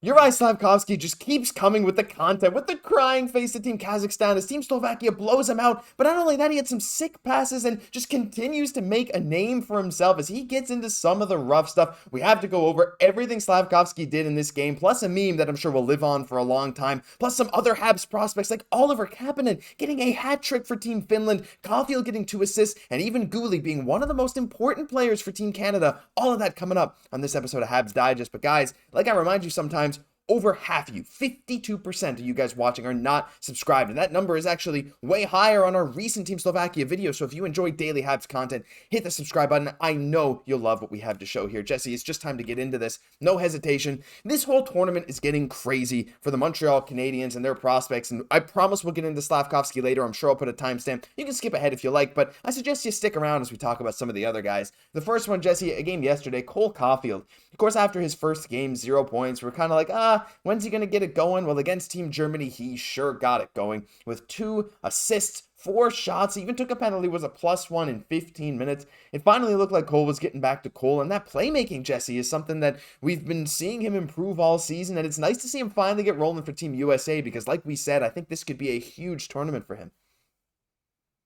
Juraj Slafkovsky just keeps coming with the content, with the crying face to Team Kazakhstan as Team Slovakia blows him out. But not only that, he had some sick passes and just continues to make a name for himself as he gets into some of the rough stuff. We have to go over everything Slafkovsky did in this game, plus a meme that I'm sure will live on for a long time, plus some other Habs prospects like Oliver Kapanen getting a hat trick for Team Finland, Caufield getting 2 assists, and even Guhle being one of the most important players for Team Canada. All of that coming up on this episode of Habs Digest. But guys, like I remind you sometimes, over half of you, 52% of you guys watching, are not subscribed. And that number is actually way higher on our recent Team Slovakia video. So if you enjoy daily Habs content, hit the subscribe button. I know you'll love what we have to show here. Jesse, it's just time to get into this. No hesitation. This whole tournament is getting crazy for the Montreal Canadiens and their prospects. And I promise we'll get into Slafkovsky later. I'm sure I'll put a timestamp. You can skip ahead if you like, but I suggest you stick around as we talk about some of the other guys. The first one, Jesse, a game yesterday, Cole Caufield. Of course, after his first game, 0 points, we're kind of like, when's he going to get it going? Well, against Team Germany, he sure got it going with 2 assists, 4 shots. He even took a penalty, was a +1 in 15 minutes. It finally looked like Cole was getting back to Cole, and that playmaking, Jesse, is something that we've been seeing him improve all season, and it's nice to see him finally get rolling for Team USA because, like we said, I think this could be a huge tournament for him.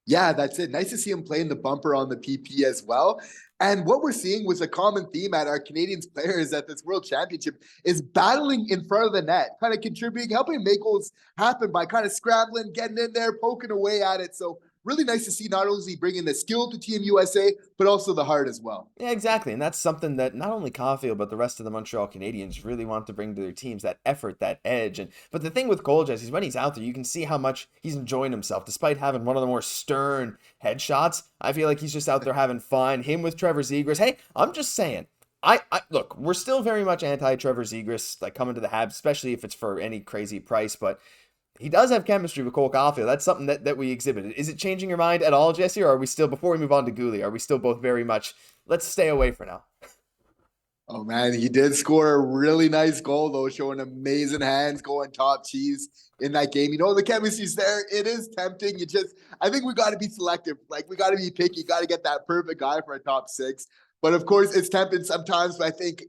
Yeah, that's it. Nice to see him playing the bumper on the PP as well. And what we're seeing was a common theme at our Canadiens players at this World Championship is battling in front of the net, kind of contributing, helping make goals happen by kind of scrambling, getting in there, poking away at it. So really nice to see not only bringing the skill to Team USA, but also the heart as well. Yeah, exactly. And that's something that not only Caulfield, but the rest of the Montreal Canadiens really want to bring to their teams, that effort, that edge. But the thing with Cole, Jesse, is when he's out there, you can see how much he's enjoying himself, despite having one of the more stern headshots. I feel like he's just out there having fun. Him with Trevor Zegras. Hey, I'm just saying. I look, we're still very much anti-Trevor Zegras, like coming to the Habs, especially if it's for any crazy price, but he does have chemistry with Cole Caufield. That's something that we exhibited. Is it changing your mind at all, Jesse, or are we still, before we move on to Guhle, are we still both very much, let's stay away for now? Oh man, he did score a really nice goal though, showing amazing hands, going top cheese in that game. You know, the chemistry's there. It is tempting. I think we got to be selective. Like we got to be picky. Got to get that perfect guy for a top 6. But of course, it's tempting sometimes. But I think,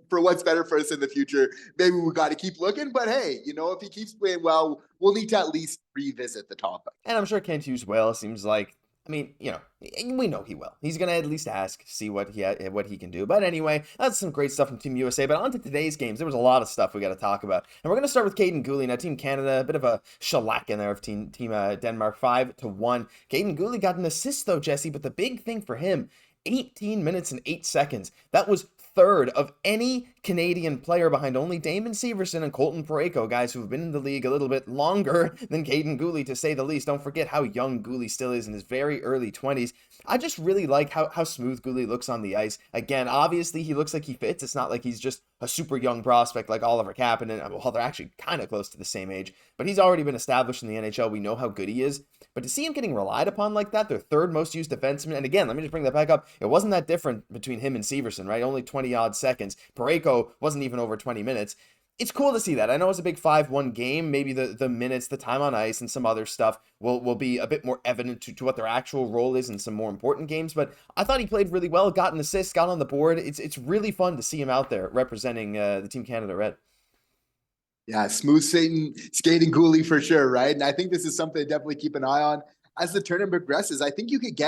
for what's better for us in the future, maybe we got to keep looking. But hey, if he keeps playing well, we'll need to at least revisit the topic. And I'm sure Kent Hughes will. Seems like, I mean, we know he will. He's going to at least ask, see what he can do. But anyway, that's some great stuff from Team USA. But on to today's games. There was a lot of stuff we got to talk about. And we're going to start with Caufield and Guhle. Now, Team Canada, a bit of a shellac in there of Team Denmark, 5-1. Caufield and Guhle got an assist, though, Jesse. But the big thing for him, 18 minutes and 8 seconds. That was third of any Canadian player behind only Damon Severson and Colton Parayko, guys who have been in the league a little bit longer than Caufield Guhle, to say the least. Don't forget how young Guhle still is in his very early 20s. I just really like how smooth Guhle looks on the ice. Again, obviously he looks like he fits. It's not like he's just a super young prospect like Oliver Kapanen. Well, they're actually kind of close to the same age, but he's already been established in the NHL. We know how good he is. But to see him getting relied upon like that, their third most used defenseman, and again, let me just bring that back up. It wasn't that different between him and Severson, right? Only 20-odd seconds. Parayko wasn't even over 20 minutes. It's cool to see that. I know it's a big 5-1 game. Maybe the minutes, the time on ice, and some other stuff will be a bit more evident to what their actual role is in some more important games. But I thought he played really well, got an assist, got on the board. It's really fun to see him out there representing the Team Canada Red. Yeah, smooth skating Guhle for sure, right? And I think this is something to definitely keep an eye on as the tournament progresses. I think you could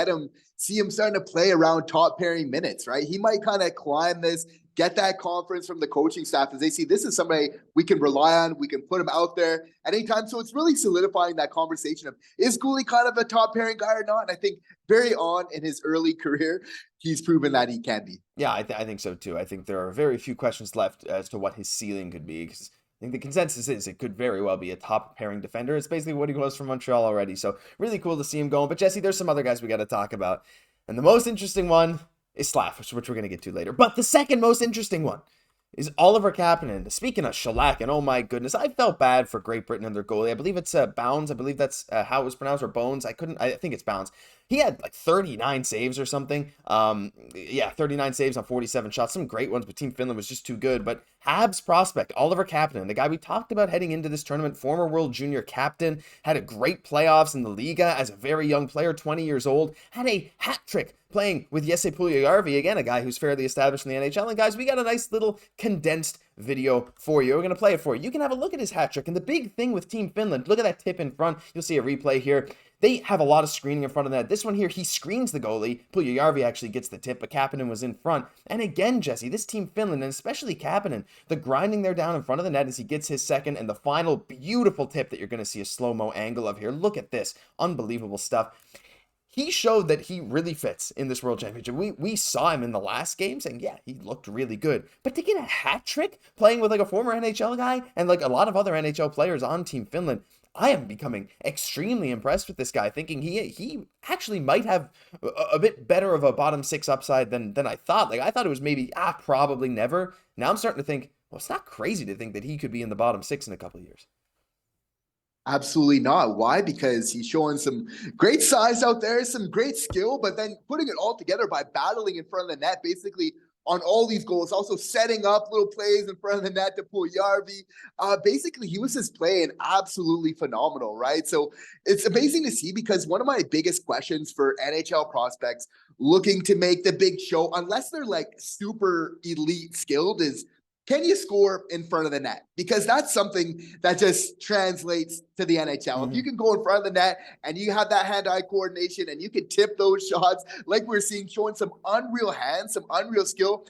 see him starting to play around top pairing minutes, right? He might kind of climb this, get that confidence from the coaching staff as they see this is somebody we can rely on. We can put him out there at any time. So it's really solidifying that conversation of, is Guhle kind of a top pairing guy or not? And I think very on in his early career, he's proven that he can be. Yeah, I think so too. I think there are very few questions left as to what his ceiling could be, because I think the consensus is it could very well be a top pairing defender. It's basically what he was from Montreal already. So really cool to see him going. But Jesse, there's some other guys we got to talk about. And the most interesting one is Slaf, which we're going to get to later. But the second most interesting one is Oliver Kapanen. Speaking of shellac, and oh my goodness, I felt bad for Great Britain and their goalie. I believe it's Bounds. I believe that's how it was pronounced, or Bones. I think it's Bounds. he had like 39 saves or something. Yeah, 39 saves on 47 shots. Some great ones, but Team Finland was just too good. But Habs prospect, Oliver Kapanen, the guy we talked about heading into this tournament, former World Junior captain, had a great playoffs in the Liga as a very young player, 20 years old, had a hat trick playing with Jesse Poirier, again, a guy who's fairly established in the NHL. And guys, we got a nice little condensed video for you. We're going to play it for you. You can have a look at his hat trick. And the big thing with Team Finland, look at that tip in front. You'll see a replay here. They have a lot of screening in front of that. This one here, he screens the goalie. Puljujärvi actually gets the tip, but Kapanen was in front. And again, Jesse, this Team Finland, and especially Kapanen, the grinding there down in front of the net as he gets his second, and the final beautiful tip that you're going to see a slow-mo angle of here. Look at this. Unbelievable stuff. He showed that he really fits in this World Championship. We saw him in the last game saying, yeah, he looked really good. But to get a hat trick playing with like a former NHL guy and like a lot of other NHL players on Team Finland, I am becoming extremely impressed with this guy, thinking he actually might have a bit better of a bottom six upside than I thought. Like, I thought it was maybe, probably never. Now I'm starting to think, well, it's not crazy to think that he could be in the bottom six in a couple of years. Absolutely not. Why? Because he's showing some great size out there, some great skill, but then putting it all together by battling in front of the net, basically on all these goals, also setting up little plays in front of the net to Puljujärvi. Basically, he was just playing absolutely phenomenal, right? So it's amazing to see, because one of my biggest questions for NHL prospects looking to make the big show, unless they're like super elite skilled, is, can you score in front of the net? Because that's something that just translates to the NHL. If you can go in front of the net and you have that hand-eye coordination and you can tip those shots like we're seeing, showing some unreal hands, some unreal skill,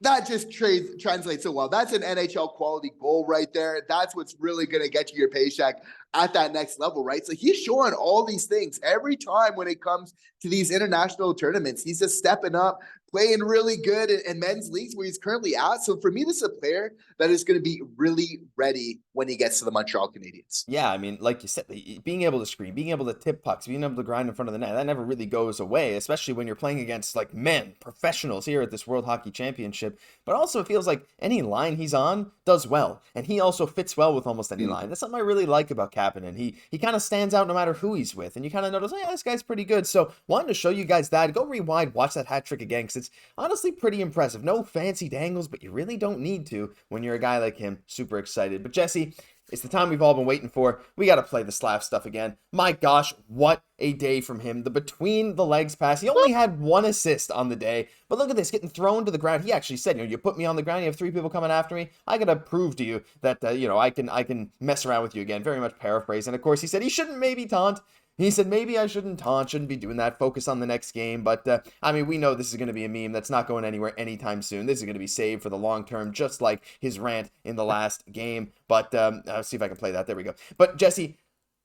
that just translates so well. That's an NHL quality goal right there. That's what's really going to get you your paycheck at that next level, right? So he's showing all these things every time when it comes to these international tournaments. He's just stepping up, playing really good in men's leagues where he's currently at. So for me, this is a player that is going to be really ready when he gets to the Montreal Canadiens. Yeah, I mean, like you said, being able to screen, being able to tip pucks, being able to grind in front of the net, that never really goes away, especially when you're playing against like men, professionals here at this World Hockey Championship. But also it feels like any line he's on does well, and he also fits well with almost any line. That's something I really like about Kapanen. He kind of stands out no matter who he's with, and you kind of notice, oh, yeah, this guy's pretty good. So wanted to show you guys that. Go rewind, watch that hat trick again, because it's honestly pretty impressive. No fancy dangles, but you really don't need to when you're a guy like him. Super excited. But Jesse, it's the time we've all been waiting for. We got to play the Slav stuff again. My gosh, what a day from him. The between the legs pass. He only had one assist on the day, but look at this, getting thrown to the ground. He actually said, you put me on the ground, you have three people coming after me. I got to prove to you that, I can mess around with you again. Very much paraphrase. And of course, he said he shouldn't maybe taunt. He said, maybe I shouldn't taunt, shouldn't be doing that, focus on the next game. But, I mean, we know this is going to be a meme that's not going anywhere anytime soon. This is going to be saved for the long term, just like his rant in the last game. But, I'll see if I can play that. There we go. But, Jesse,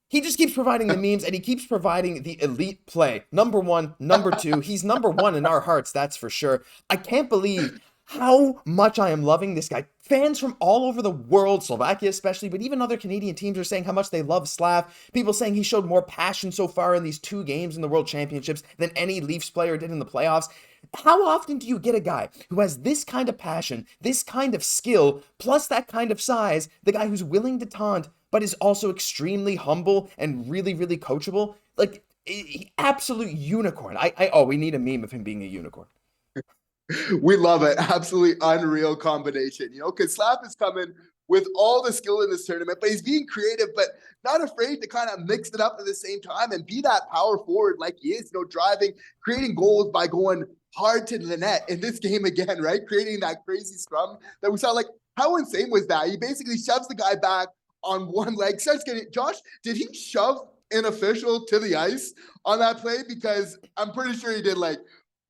he just keeps providing the memes, and he keeps providing the elite play. Number one, number two. He's number one in our hearts, that's for sure. I can't believe how much I am loving this guy. Fans from all over the world, Slovakia especially, but even other Canadian teams are saying how much they love Slav. People saying he showed more passion so far in these 2 games in the World Championships than any Leafs player did in the playoffs. How often do you get a guy who has this kind of passion, this kind of skill, plus that kind of size, the guy who's willing to taunt, but is also extremely humble and really, really coachable? Like, absolute unicorn. We need a meme of him being a unicorn. We love it. Absolutely unreal combination, because Slav is coming with all the skill in this tournament, but he's being creative, but not afraid to kind of mix it up at the same time and be that power forward like he is, driving, creating goals by going hard to the net in this game again, right? Creating that crazy scrum that we saw. Like, how insane was that? He basically shoves the guy back on one leg, starts getting, Josh, did he shove an official to the ice on that play? Because I'm pretty sure he did. Like,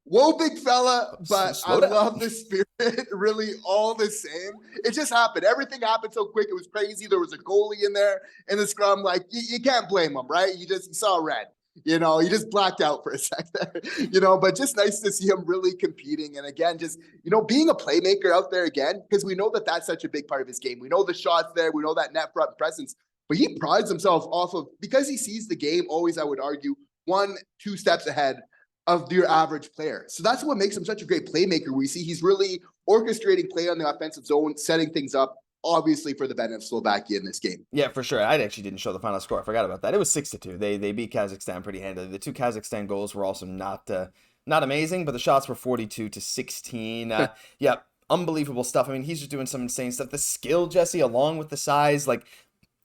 whoa, big fella, but I love the spirit, really all the same. It just happened. Everything happened so quick. It was crazy. There was a goalie in there in the scrum. Like, you can't blame him, right? You saw red. He just blacked out for a sec there, but just nice to see him really competing. And again, just, being a playmaker out there again, because we know that that's such a big part of his game. We know the shots there. We know that net front presence, but he prides himself off of, because he sees the game always, I would argue, 1-2 steps ahead of your average player. So that's what makes him such a great playmaker. We see he's really orchestrating play on the offensive zone, setting things up. obviously for the benefit of Slovakia in this game. Yeah, for sure. I actually didn't show the final score. I forgot about that. It was 6-2. They beat Kazakhstan pretty handily. The two Kazakhstan goals were also not amazing, but the shots were 42-16. Yeah, unbelievable stuff. I mean, he's just doing some insane stuff. The skill, Jesse, along with the size, like,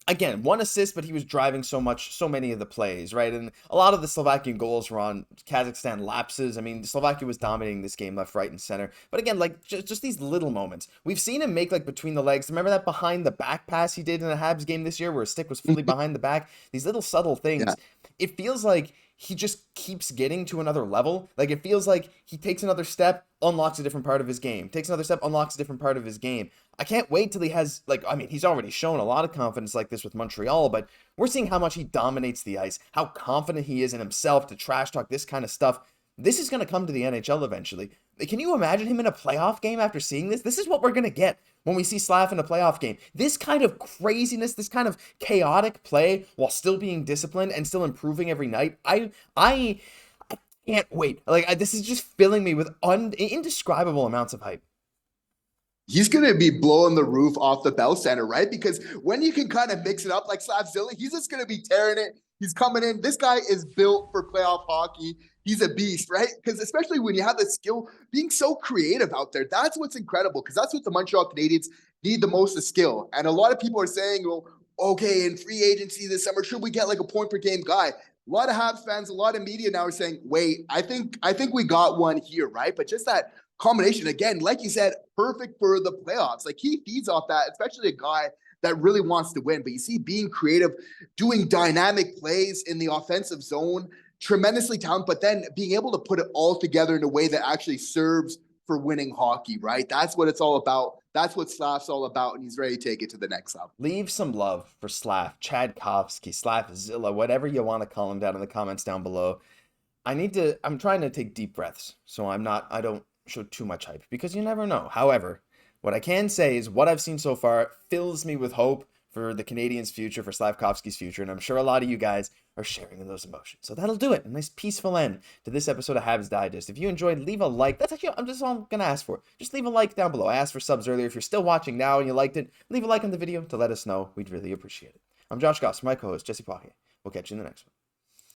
again, one assist, but he was driving so many of the plays, right? And a lot of the Slovakian goals were on Kazakhstan lapses. I mean, Slovakia was dominating this game left, right, and center. But again, like, just these little moments. We've seen him make, like, between the legs. Remember that behind the back pass he did in the Habs game this year where his stick was fully behind the back? These little subtle things. Yeah. It feels like he just keeps getting to another level. Like, it feels like he takes another step, unlocks a different part of his game. Takes another step, unlocks a different part of his game. I can't wait till he has, like, I mean, he's already shown a lot of confidence like this with Montreal, but we're seeing how much he dominates the ice, how confident he is in himself to trash talk this kind of stuff. This is going to come to the NHL eventually. Can you imagine him in a playoff game after seeing this? This is what we're going to get when we see Slav in a playoff game. This kind of craziness, this kind of chaotic play while still being disciplined and still improving every night. I can't wait. Like, this is just filling me with indescribable amounts of hype. He's going to be blowing the roof off the Bell Center, right? Because when you can kind of mix it up like Slavzilla, he's just going to be tearing it. He's coming in. This guy is built for playoff hockey. He's a beast, right? Because especially when you have the skill, being so creative out there, that's what's incredible. Because that's what the Montreal Canadiens need the most, the skill. And a lot of people are saying, well, okay, in free agency this summer, should we get like a point per game guy? A lot of Habs fans, a lot of media now are saying, wait, I think we got one here, right? But just that combination, again, like you said, perfect for the playoffs. Like, he feeds off that, especially a guy that really wants to win. But you see, being creative, doing dynamic plays in the offensive zone, tremendously talented, but then being able to put it all together in a way that actually serves for winning hockey, right? That's what it's all about. That's what Slav's all about, and he's ready to take it to the next level. Leave some love for Slav, Chadkovsky, Slavzilla, whatever you want to call him, down in the comments down below. I'm trying to take deep breaths, so I don't show too much hype, because you never know. However, what I can say is what I've seen so far fills me with hope for the Canadiens' future, for Slafkovsky's future, and I'm sure a lot of you guys are sharing in those emotions. So that'll do it. A nice peaceful end to this episode of Habs Digest. If you enjoyed, leave a like. That's actually just all I'm going to ask for. Just leave a like down below. I asked for subs earlier. If you're still watching now and you liked it, leave a like on the video to let us know. We'd really appreciate it. I'm Josh Gosse, my co-host, Jesse Poirier. We'll catch you in the next one.